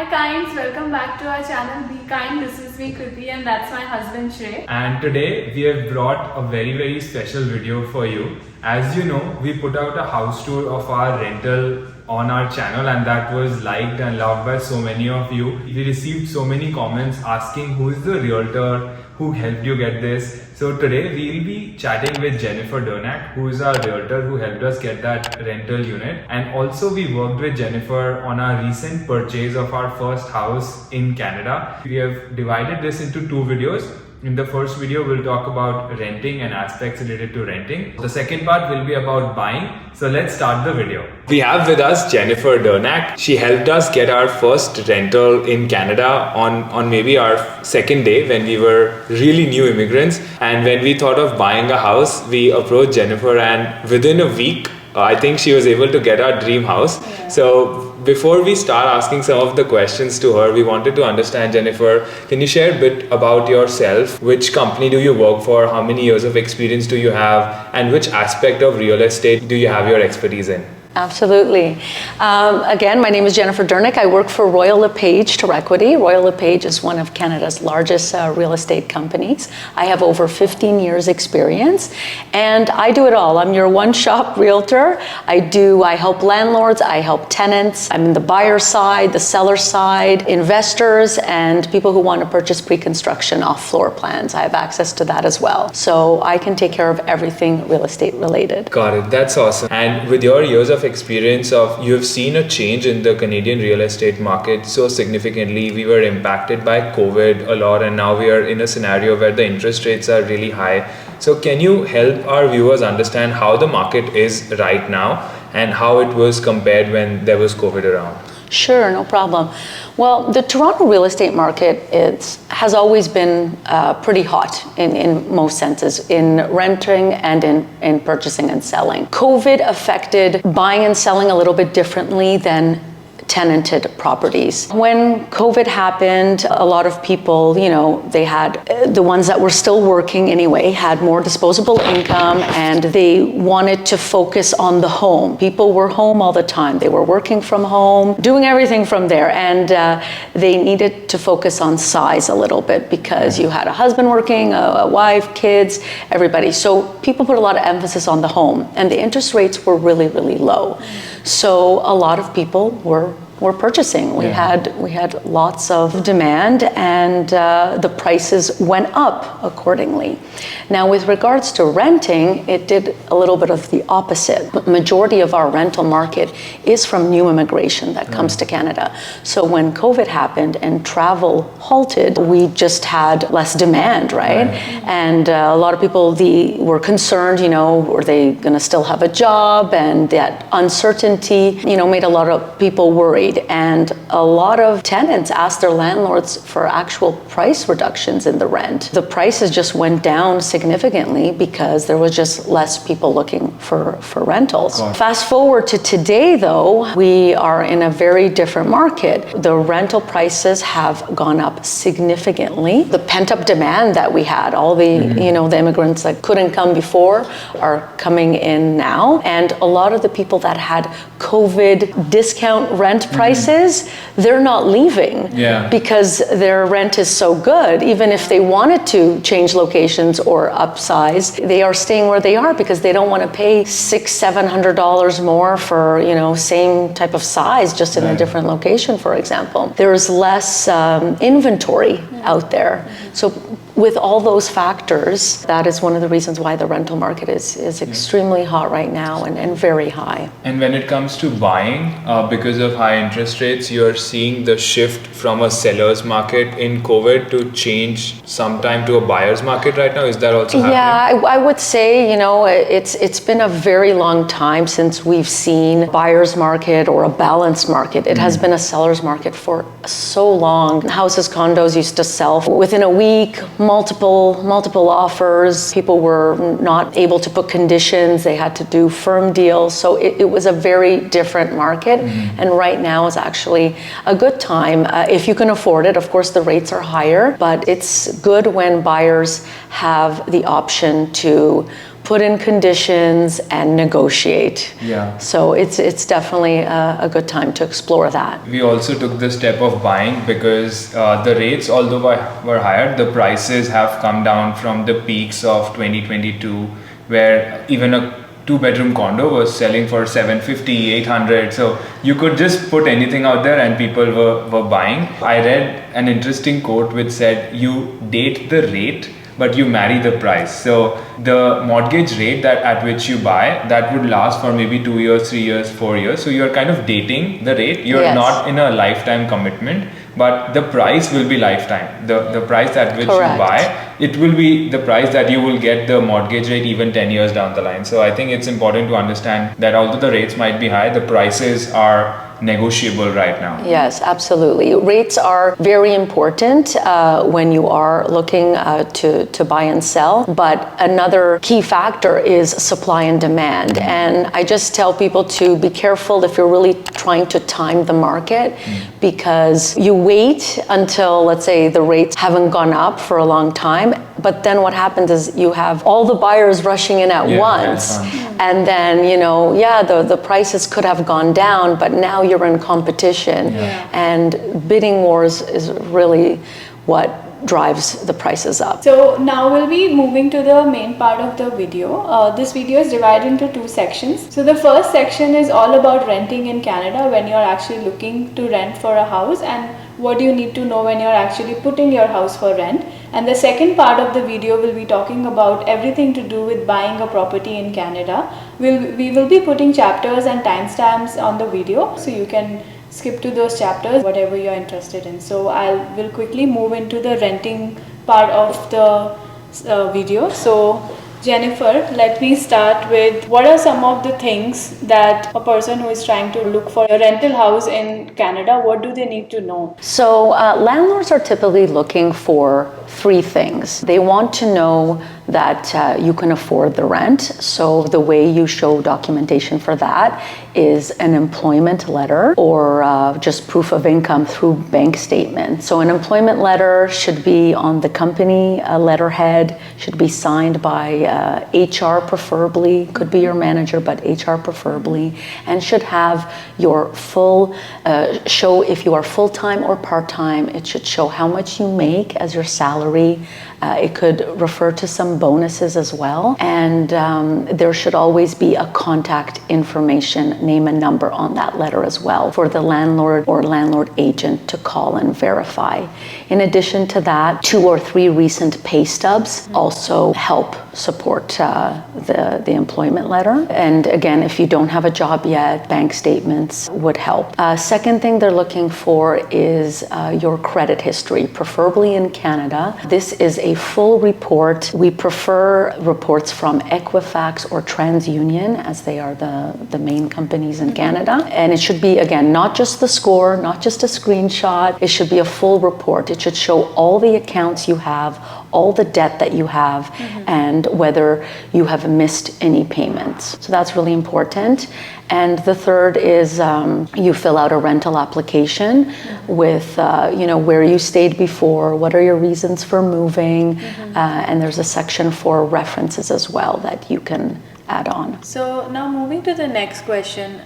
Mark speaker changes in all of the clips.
Speaker 1: Hi Kinds, welcome back to our channel Be Kind. This is me Kriti and that's my husband Shrey.
Speaker 2: And today we have brought a very special video for you. As you know, we put out a house tour of our rental on our channel and that was liked and loved by so many of you. We received so many comments asking who is the realtor who helped you get this. So today we'll be chatting with Jennifer Dernek, who is our realtor who helped us get that rental unit. And also we worked with Jennifer on our recent purchase of our first house in Canada. We have divided this into two videos. In the first video, we'll talk about renting and aspects related to renting. The second part will be about buying. So let's start the video. We have with us Jennifer Dernek. She helped us get our first rental in Canada on maybe our second day when we were really new immigrants. And when we thought of buying a house, we approached Jennifer and within a week, I think she was able to get our dream house.
Speaker 1: Yeah.
Speaker 2: So before we start asking some of the questions to her, we wanted to understand, Jennifer, can you share a bit about yourself? Which company do you work for? How many years of experience do you have? And which aspect of real estate do you have your expertise in?
Speaker 3: Absolutely. Again, my name is Jennifer Dernek. I work for Royal LePage to Equity. Royal LePage is one of Canada's largest real estate companies. I have over 15 years experience and I do it all. I'm your one-shop realtor. I help landlords, I help tenants. I'm in the buyer side, the seller side, investors, and people who want to purchase pre-construction off floor plans. I have access to that as well. So I can take care of everything real estate related.
Speaker 2: Got it. That's awesome. And with your years of experience you have seen a change in the Canadian real estate market so significantly. We were impacted by COVID a lot and now we are in a scenario where the interest rates are really high. So can you help our viewers understand how the market is right now and how it was compared when there was COVID around?
Speaker 3: Sure, no problem. Well, the Toronto real estate market has always been pretty hot in most senses, in renting and in purchasing and selling. COVID affected buying and selling a little bit differently than tenanted properties. When COVID happened, a lot of people, they had, the ones that were still working anyway, had more disposable income and they wanted to focus on the home. People were home all the time. They were working from home, doing everything from there. And they needed to focus on size a little bit because you had a husband working, a wife, kids, everybody. So people put a lot of emphasis on the home and the interest rates were really low. So a lot of people were purchasing. We had lots of demand and the prices went up accordingly. Now with regards to renting, it did a little bit of the opposite. The majority of our rental market is from new immigration that comes to Canada. So when COVID happened and travel halted, we just had less demand, right? And a lot of people were concerned, were they going to still have a job? And that uncertainty, made a lot of people worried. And a lot of tenants asked their landlords for actual price reductions in the rent. The prices just went down significantly because there was just less people looking for rentals. Fast forward to today though, we are in a very different market. The rental prices have gone up significantly. The pent-up demand that we had, all the, the immigrants that couldn't come before are coming in now. And a lot of the people that had COVID discount rent prices, they're not leaving because their rent is so good. Even if they wanted to change locations or upsize, they are staying where they are because they don't want to pay $600-700 more for, same type of size just in a different location, for example. There's less inventory out there. So with all those factors, that is one of the reasons why the rental market is extremely hot right now and very high.
Speaker 2: And when it comes to buying, because of high interest rates, you're seeing the shift from a seller's market in COVID to change sometime to a buyer's market right now. Is that also happening?
Speaker 3: Yeah, I would say, it's been a very long time since we've seen a buyer's market or a balanced market. It has been a seller's market for so long. Houses, condos used to sell within a week, multiple offers. People were not able to put conditions. They had to do firm deals. So it was a very different market. And right now is actually a good time. If you can afford it, of course the rates are higher, but it's good when buyers have the option to put in conditions and negotiate.
Speaker 2: Yeah.
Speaker 3: So it's definitely a good time to explore that.
Speaker 2: We also took the step of buying because the rates, although were higher, the prices have come down from the peaks of 2022, where even a 2-bedroom condo was selling for 750, 800. So you could just put anything out there and people were buying. I read an interesting quote which said, you date the rate, but you marry the price. So the mortgage rate that at which you buy, that would last for maybe 2 years, 3 years, 4 years. So you're kind of dating the rate. You're
Speaker 3: Yes.
Speaker 2: not in a lifetime commitment, but the price will be lifetime. The price at which
Speaker 3: Correct.
Speaker 2: you buy, it will be the price that you will get the mortgage rate even 10 years down the line. So I think it's important to understand that although the rates might be high, the prices are negotiable right now.
Speaker 3: Yes, absolutely. Rates are very important when you are looking to buy and sell. But another key factor is supply and demand. And I just tell people to be careful if you're really trying to time the market, because you wait until, let's say, the rates haven't gone up for a long time. But then what happens is you have all the buyers rushing in at once. And then, the prices could have gone down, but now you're in competition. And bidding wars is really what drives the prices up.
Speaker 1: So now we'll be moving to the main part of the video. This video is divided into 2 sections. So the first section is all about renting in Canada when you're actually looking to rent for a house, and what do you need to know when you're actually putting your house for rent. And the second part of the video will be talking about everything to do with buying a property in Canada. We will be putting chapters and timestamps on the video, so you can skip to those chapters, whatever you're interested in. So will quickly move into the renting part of the video. So Jennifer, let me start with, what are some of the things that a person who is trying to look for a rental house in Canada, what do they need to know?
Speaker 3: So landlords are typically looking for 3 things. They want to know that you can afford the rent. So the way you show documentation for that is an employment letter or just proof of income through bank statement. So an employment letter should be on the company letterhead, should be signed by HR preferably, could be your manager, but HR preferably, and should have your full, show if you are full-time or part-time. It should show how much you make as your salary. It could refer to some bonuses as well. And there should always be a contact information, name and number on that letter as well for the landlord or landlord agent to call and verify. In addition to that, 2 or 3 recent pay stubs also help support the employment letter. And again, if you don't have a job yet, bank statements would help. Second thing they're looking for is your credit history, preferably in Canada. This is a full report. We prefer reports from Equifax or TransUnion, as they are the main companies in Canada. And it should be, again, not just the score, not just a screenshot. It should be a full report. It should show all the accounts you have, all the debt that you have, and whether you have missed any payments. So that's really important. And the third is you fill out a rental application with where you stayed before, what are your reasons for moving, and there's a section for references as well that you can add on.
Speaker 1: So now moving to the next question,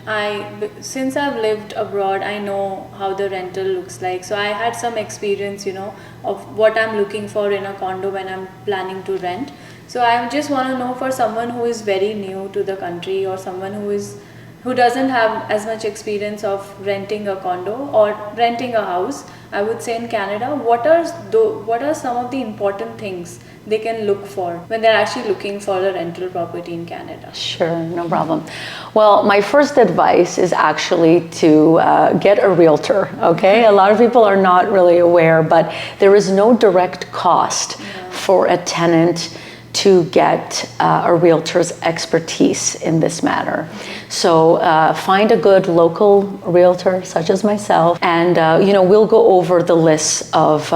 Speaker 1: since I've lived abroad, I know how the rental looks like. So I had some experience, of what I'm looking for in a condo when I'm planning to rent. So I just want to know, for someone who is very new to the country or someone who doesn't have as much experience of renting a condo or renting a house, I would say in Canada, what are some of the important things they can look for when they're actually looking for a rental property in Canada?
Speaker 3: Sure, no problem. Well, my first advice is actually to get a realtor, okay? A lot of people are not really aware, but there is no direct cost for a tenant to get a realtor's expertise in this matter. So find a good local realtor, such as myself, and we'll go over the list of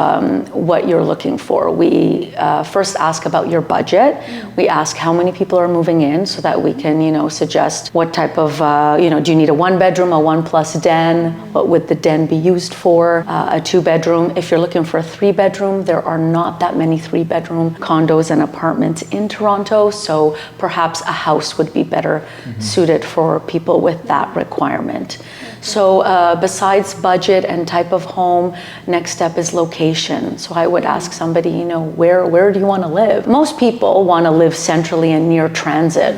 Speaker 3: what you're looking for. We first ask about your budget. We ask how many people are moving in, so that we can suggest what type of do you need a 1-bedroom, a 1+ den? What would the den be used for? A 2-bedroom. If you're looking for a 3-bedroom, there are not that many 3-bedroom condos and apartments apartments in Toronto, so perhaps a house would be better suited for people with that requirement. So besides budget and type of home, next step is location. So I would ask somebody, you know, where do you want to live? Most people want to live centrally and near transit.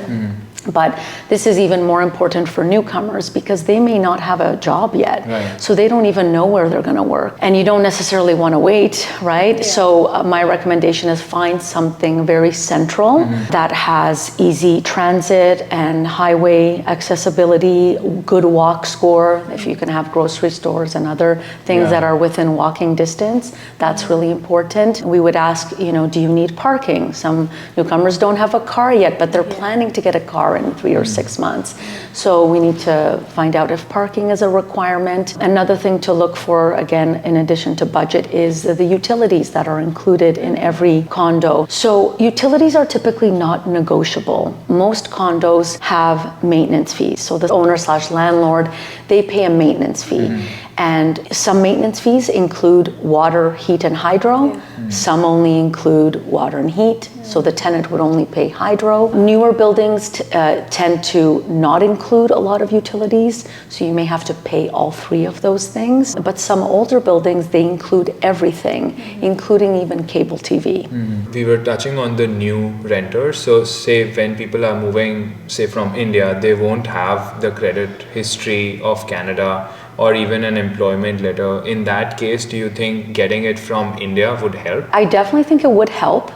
Speaker 3: But this is even more important for newcomers because they may not have a job yet.
Speaker 4: Right.
Speaker 3: So they don't even know where they're going to work. And you don't necessarily want to wait, right?
Speaker 1: Yeah.
Speaker 3: So my recommendation is find something very central that has easy transit and highway accessibility, good walk score. If you can have grocery stores and other things that are within walking distance, that's really important. We would ask, you know, do you need parking? Some newcomers don't have a car yet, but they're planning to get a car in 3 or 6 months. So we need to find out if parking is a requirement. Another thing to look for, again, in addition to budget, is the utilities that are included in every condo. So utilities are typically not negotiable. Most condos have maintenance fees. So the owner/landlord, they pay a maintenance fee. And some maintenance fees include water, heat, and hydro. Some only include water and heat, so the tenant would only pay hydro. Newer buildings tend to not include a lot of utilities, so you may have to pay all three of those things. But some older buildings, they include everything, including even cable TV.
Speaker 4: We were touching on the new renters. So say when people are moving, say from India, they won't have the credit history of Canada or even an employment letter. In that case, do you think getting it from India would help?
Speaker 3: I definitely think it would help.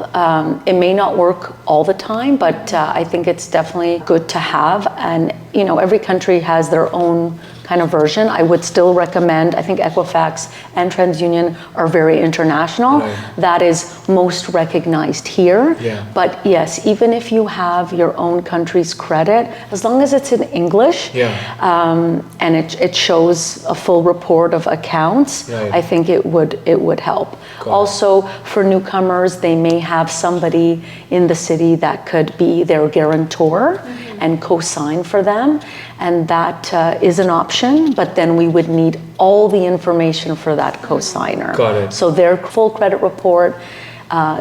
Speaker 3: It may not work all the time, but I think it's definitely good to have. And, you know, every country has their own kind of version. I would still recommend, I think Equifax and TransUnion are very international.
Speaker 4: Right.
Speaker 3: That is most recognized here.
Speaker 4: Yeah.
Speaker 3: But yes, even if you have your own country's credit, as long as it's in English, and it shows a full report of accounts,
Speaker 4: Right.
Speaker 3: I think it would help.
Speaker 4: Got it.
Speaker 3: Also, for newcomers, they may have somebody in the city that could be their guarantor and co-sign for them, and that is an option, but then we would need all the information for that co-signer.
Speaker 4: Got it.
Speaker 3: So their full credit report,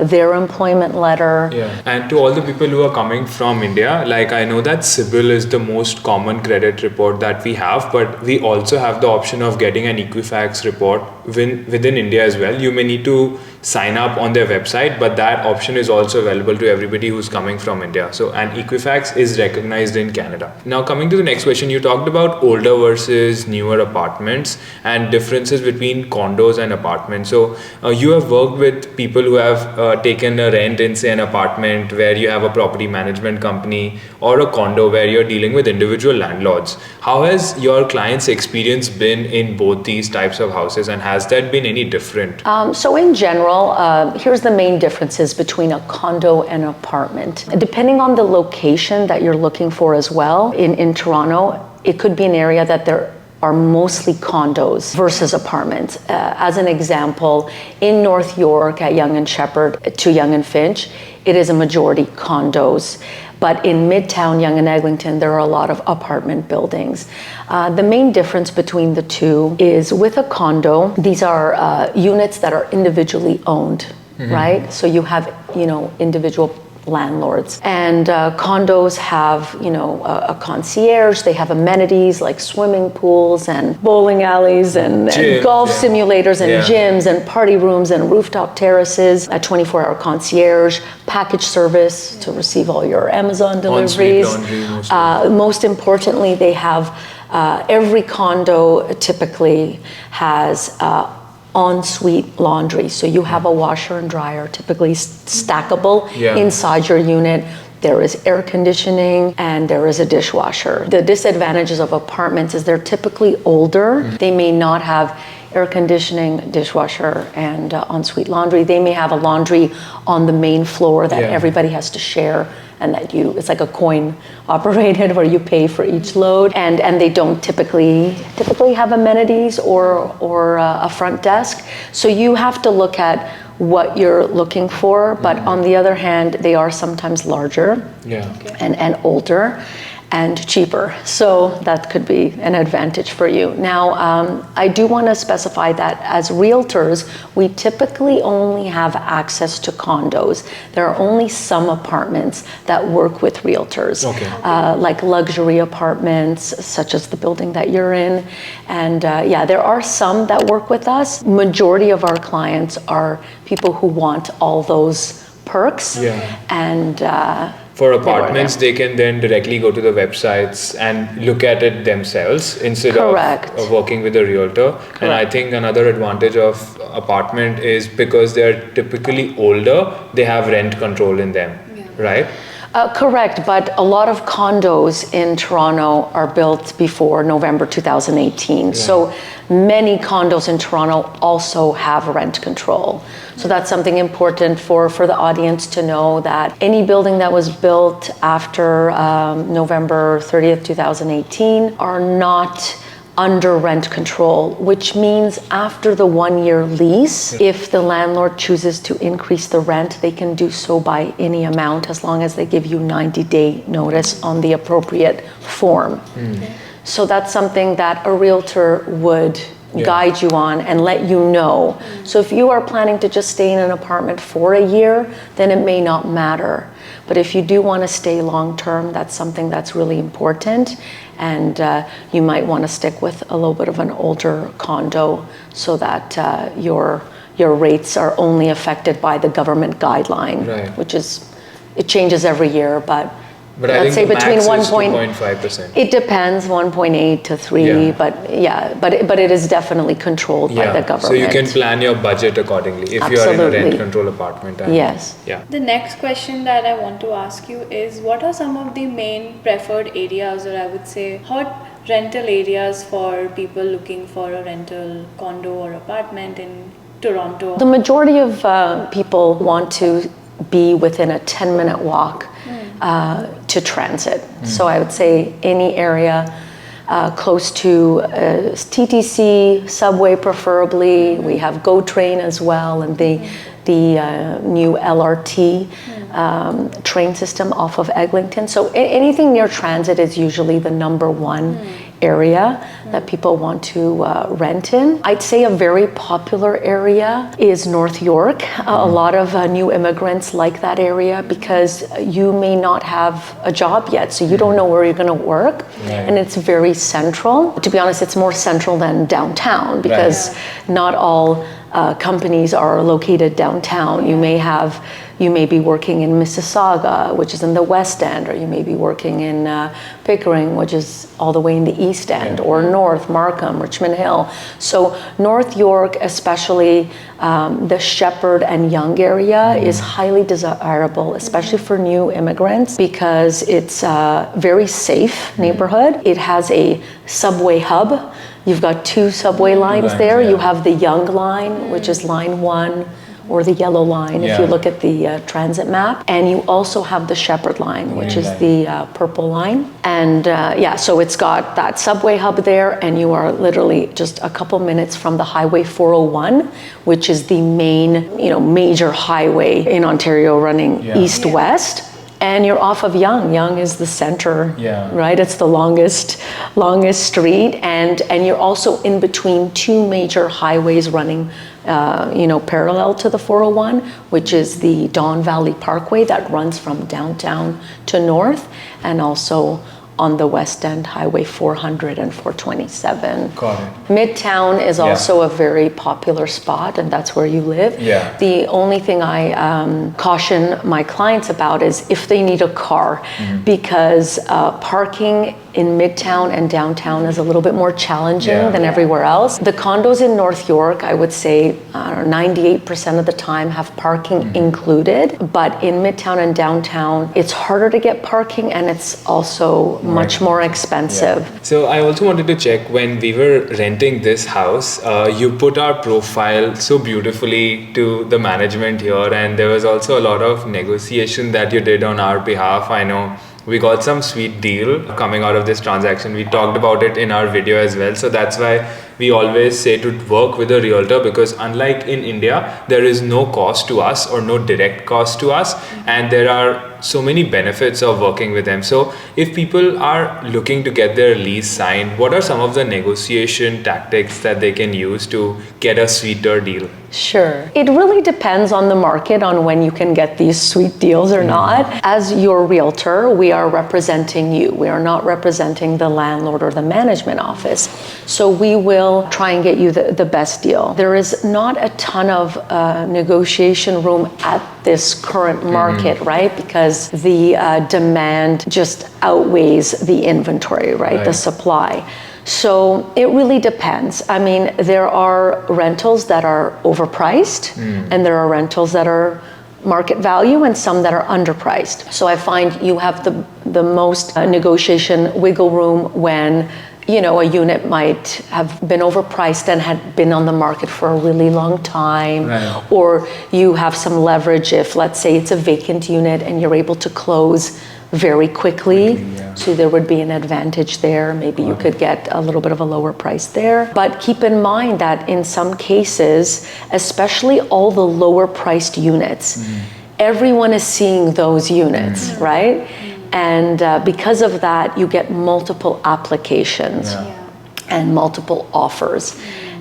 Speaker 3: their employment letter.
Speaker 4: Yeah. And to all the people who are coming from India, like I know that CIBIL is the most common credit report that we have, but we also have the option of getting an Equifax report within India as well. You may need to sign up on their website, but that option is also available to everybody who's coming from India. So, and Equifax is recognized in Canada. Now, coming to the next question, you talked about older versus newer apartments and differences between condos and apartments. So, you have worked with people who have taken a rent in, say, an apartment where you have a property management company, or a condo where you're dealing with individual landlords. How has your client's experience been in both these types of houses, and has that been any different?
Speaker 3: So in general, here's the main differences between a condo and an apartment. Depending on the location that you're looking for as well, in Toronto, it could be an area that there are mostly condos versus apartments. As an example, in North York at Yonge and Sheppard to Yonge and Finch, it is a majority condos. But in Midtown, Yonge and Eglinton, there are a lot of apartment buildings. The main difference between the two is with a condo, these are units that are individually owned, right? So you have, individual landlords. And condos have, a concierge. They have amenities like swimming pools and bowling alleys and golf simulators and gyms and party rooms and rooftop terraces, a 24-hour concierge, package service to receive all your Amazon deliveries. Most importantly, they have every condo typically has en-suite laundry. So you have a washer and dryer, typically stackable inside your unit. There is air conditioning and there is a dishwasher. The disadvantages of apartments is they're typically older. They may not have air conditioning, dishwasher, and en-suite laundry. They may have a laundry on the main floor that everybody has to share, and that it's like a coin operated where you pay for each load, and they don't typically have amenities or a front desk. So you have to look at what you're looking for, but on the other hand, they are sometimes larger and older. and cheaper. So that could be an advantage for you. Now, I do want to specify that as realtors, we typically only have access to condos. There are only some apartments that work with realtors, like luxury apartments, such as the building that you're in. And yeah, there are some that work with us. Majority of our clients are people who want all those perks. And
Speaker 4: for apartments, they can then directly go to the websites and look at it themselves instead of working with a realtor. And I think another advantage of apartment is because they're typically older, they have rent control in them, right?
Speaker 3: Correct, but a lot of condos in Toronto are built before November 2018. So many condos in Toronto also have rent control. So that's something important for the audience to know, that any building that was built after November 30th, 2018 are not under rent control, which means after the 1-year lease, if the landlord chooses to increase the rent, they can do so by any amount as long as they give you 90-day notice on the appropriate form. So that's something that a realtor would guide you on and let you know. So if you are planning to just stay in an apartment for a year, then it may not matter. But if you do want to stay long term, that's something that's really important. And you might want to stick with a little bit of an older condo so that your rates are only affected by the government guideline, which is, it changes every year, but let's say between
Speaker 4: 2.5%.
Speaker 3: It depends, 1.8 to 3, but but it is definitely controlled by the government.
Speaker 4: So you can plan your budget accordingly if you are in a rent control apartment.
Speaker 1: The next question that I want to ask you is, what are some of the main preferred areas, or I would say hot rental areas for people looking for a rental condo or apartment in Toronto?
Speaker 3: The majority of people want to be within a 10-minute walk to transit. So I would say any area close to TTC, subway preferably. We have GO train as well, and the new LRT train system off of Eglinton. So anything near transit is usually the number one area that people want to rent in. I'd say a very popular area is North York. A lot of new immigrants like that area because you may not have a job yet, so you don't know where you're going to work, and it's very central. To be honest, it's more central than downtown because not all companies are located downtown. You may be working in Mississauga, which is in the West End, or you may be working in Pickering, which is all the way in the East End, or North, Markham, Richmond Hill. So North York, especially the Shepherd and Yonge area, is highly desirable, especially for new immigrants, because it's a very safe neighborhood. It has a subway hub. You've got 2 subway lines there. You have the Yonge line, which is line 1, or the yellow line if you look at the transit map. And you also have the Shepherd line, which is the purple line. And so it's got that subway hub there, and you are literally just a couple minutes from the Highway 401, which is the main, major highway in Ontario running east-west. And you're off of Yonge. Yonge is the center, right? It's the longest street, and you're also in between 2 major highways running, parallel to the 401, which is the Don Valley Parkway that runs from downtown to north, and also on the West End, Highway 400 and 427.
Speaker 4: Got it.
Speaker 3: Midtown is also a very popular spot, and that's where you live. The only thing I caution my clients about is if they need a car, because parking in Midtown and downtown is a little bit more challenging than everywhere else. The condos in North York, I would say 98% of the time have parking included, but in Midtown and downtown, it's harder to get parking, and it's also much more expensive.
Speaker 4: So I also wanted to check, when we were renting this house, you put our profile so beautifully to the management here, and there was also a lot of negotiation that you did on our behalf. I know we got some sweet deal coming out of this transaction. We talked about it in our video as well, so that's why we always say to work with a realtor, because unlike in India, there is no cost to us or no direct cost to us, and there are so many benefits of working with them. So if people are looking to get their lease signed, what are some of the negotiation tactics that they can use to get a sweeter deal?
Speaker 3: Sure. It really depends on the market on when you can get these sweet deals or not. As your realtor, we are representing you. We are not representing the landlord or the management office. So we will try and get you the best deal. There is not a ton of negotiation room at this current market, right? Because the demand just outweighs the inventory, right? The supply. So it really depends. I mean, there are rentals that are overpriced, and there are rentals that are market value, and some that are underpriced. So I find you have the most negotiation wiggle room when, you know, a unit might have been overpriced and had been on the market for a really long time, or you have some leverage if, let's say, it's a vacant unit and you're able to close very quickly. So there would be an advantage there. Maybe you could get a little bit of a lower price there. But keep in mind that in some cases, especially all the lower priced units, everyone is seeing those units, right? And because of that, you get multiple applications and multiple offers.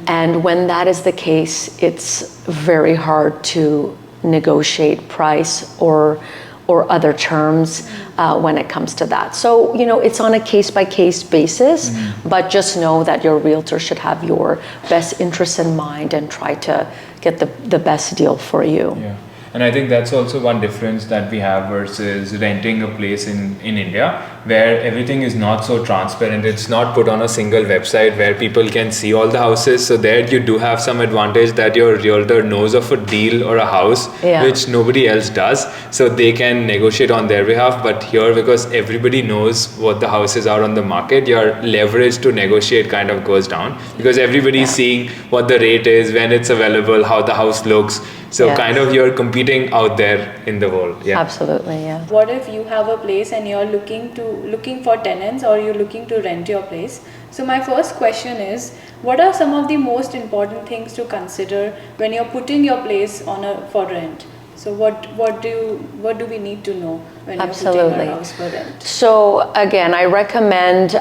Speaker 3: And when that is the case, it's very hard to negotiate price or other terms when it comes to that. So, you know, it's on a case-by-case basis, but just know that your realtor should have your best interests in mind and try to get the best deal for you.
Speaker 4: Yeah. And I think that's also one difference that we have versus renting a place in India, where everything is not so transparent. It's not put on a single website where people can see all the houses. So there you do have some advantage that your realtor knows of a deal or a house, which nobody else does. So they can negotiate on their behalf. But here, because everybody knows what the houses are on the market, your leverage to negotiate kind of goes down, because everybody's seeing what the rate is, when it's available, how the house looks. So kind of you're competing out there in the world. Yeah.
Speaker 3: Absolutely, yeah.
Speaker 1: What if you have a place and you're looking for tenants, or you're looking to rent your place? So my first question is, what are some of the most important things to consider when you're putting your place for rent? So what do we need to know when you're putting our house for rent?
Speaker 3: So again, I recommend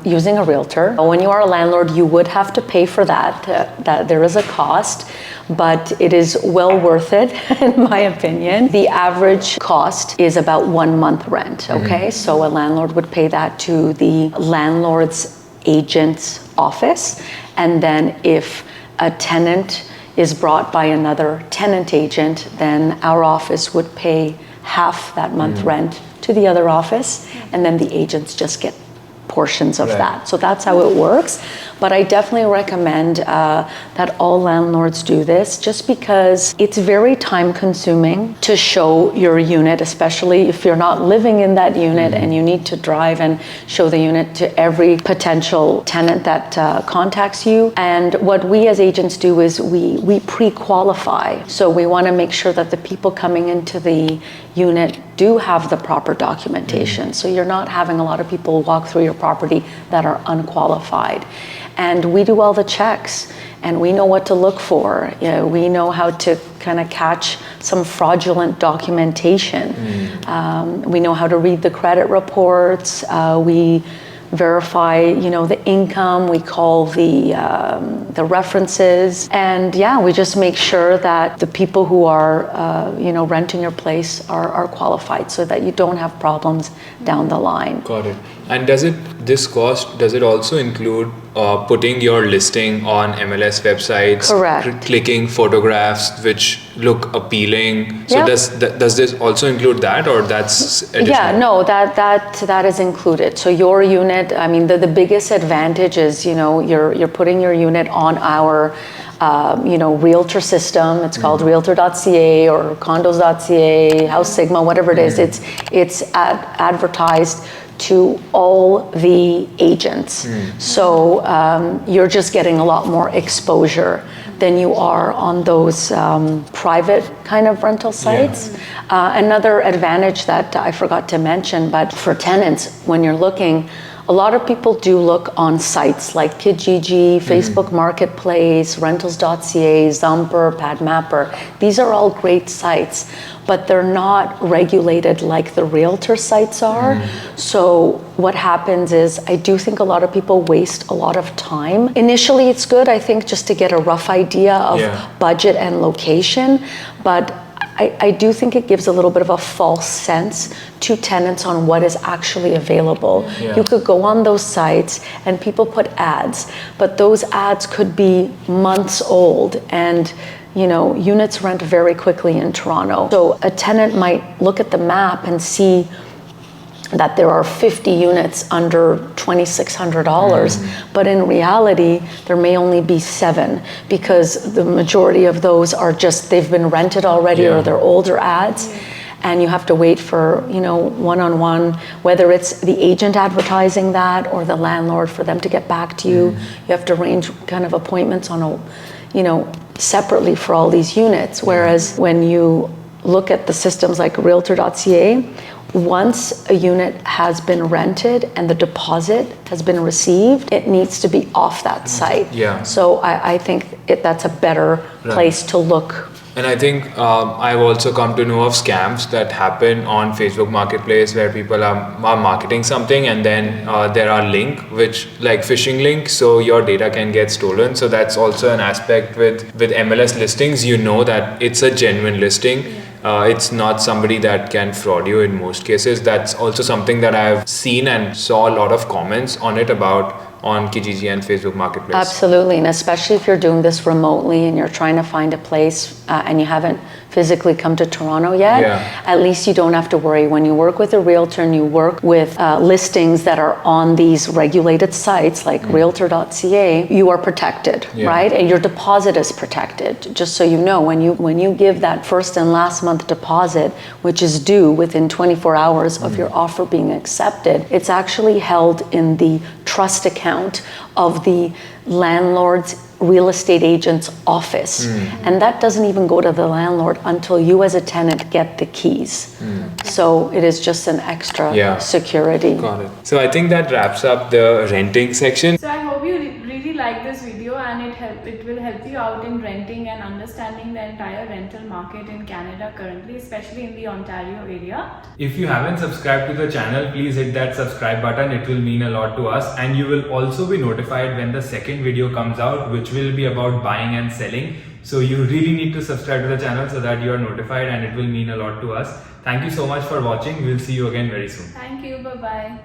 Speaker 3: using a realtor. When you are a landlord, you would have to pay for that. That there is a cost, but it is well worth it, in my opinion. The average cost is about 1 month rent. Okay, so a landlord would pay that to the landlord's agent's office, and then if a tenant is brought by another tenant agent, then our office would pay half that month rent to the other office, and then the agents just get portions of that. So that's how it works. But I definitely recommend that all landlords do this, just because it's very time consuming to show your unit, especially if you're not living in that unit and you need to drive and show the unit to every potential tenant that contacts you. And what we as agents do is we pre-qualify. So we want to make sure that the people coming into the unit do have the proper documentation. So you're not having a lot of people walk through your property that are unqualified. And we do all the checks, and we know what to look for. You know, we know how to kind of catch some fraudulent documentation. We know how to read the credit reports. We verify, you know, the income. We call the references, and we just make sure that the people who are, you know, renting your place are qualified, so that you don't have problems down the line.
Speaker 4: Got it. And does it also include putting your listing on MLS websites?
Speaker 3: Correct.
Speaker 4: Clicking photographs which look appealing. So does this also include that, or that's additional?
Speaker 3: Yeah, no, that is included. So your unit, I mean, the biggest advantage is, you know, you're putting your unit on our you know, Realtor system. It's called Realtor.ca or Condos.ca, House Sigma, whatever it is. It's advertised to all the agents. So you're just getting a lot more exposure than you are on those private kind of rental sites. Another advantage that I forgot to mention, but for tenants, when you're looking, A lot of people do look on sites like Kijiji, Facebook Marketplace, rentals.ca, Zumper, Padmapper. These are all great sites, but they're not regulated like the Realtor sites are. So what happens is, I do think a lot of people waste a lot of time. Initially, it's good, I think, just to get a rough idea of budget and location, but I do think it gives a little bit of a false sense to tenants on what is actually available. You could go on those sites and people put ads, but those ads could be months old, and you know, units rent very quickly in Toronto. So a tenant might look at the map and see that there are 50 units under $2,600, but in reality, there may only be 7, because the majority of those are just, they've been rented already, or they're older ads. And you have to wait for, you know, one-on-one, whether it's the agent advertising that or the landlord, for them to get back to you. You have to arrange kind of appointments on a, you know, separately for all these units. Whereas when you look at the systems like Realtor.ca, once a unit has been rented and the deposit has been received, it needs to be off that site. So I think that's a better place to look.
Speaker 4: And I think I've also come to know of scams that happen on Facebook Marketplace, where people are marketing something, and then there are links, which like phishing links, so your data can get stolen. So that's also an aspect with MLS listings. You know that it's a genuine listing. It's not somebody that can fraud you in most cases. That's also something that I've seen and saw a lot of comments on it about on Kijiji and Facebook Marketplace.
Speaker 3: Absolutely, and especially if you're doing this remotely and you're trying to find a place and you haven't physically come to Toronto yet, at least you don't have to worry. When you work with a realtor and you work with listings that are on these regulated sites like Realtor.ca, you are protected, right? And your deposit is protected. Just so you know, when you give that first and last month deposit, which is due within 24 hours of your offer being accepted, it's actually held in the trust account of the landlord's real estate agent's office. And that doesn't even go to the landlord until you as a tenant get the keys. So it is just an extra security.
Speaker 4: Got it. So I think that wraps up the renting section.
Speaker 1: So I hope you really like this video, and it will help you out in renting and understanding the entire rental market in Canada currently, especially in the Ontario area.
Speaker 2: If you haven't subscribed to the channel, please hit that subscribe button. It will mean a lot to us, and you will also be notified when the second video comes out, which will be about buying and selling. So you really need to subscribe to the channel so that you are notified, and it will mean a lot to us. Thank you so much for watching. We'll see you again very soon.
Speaker 1: Thank you. Bye-bye.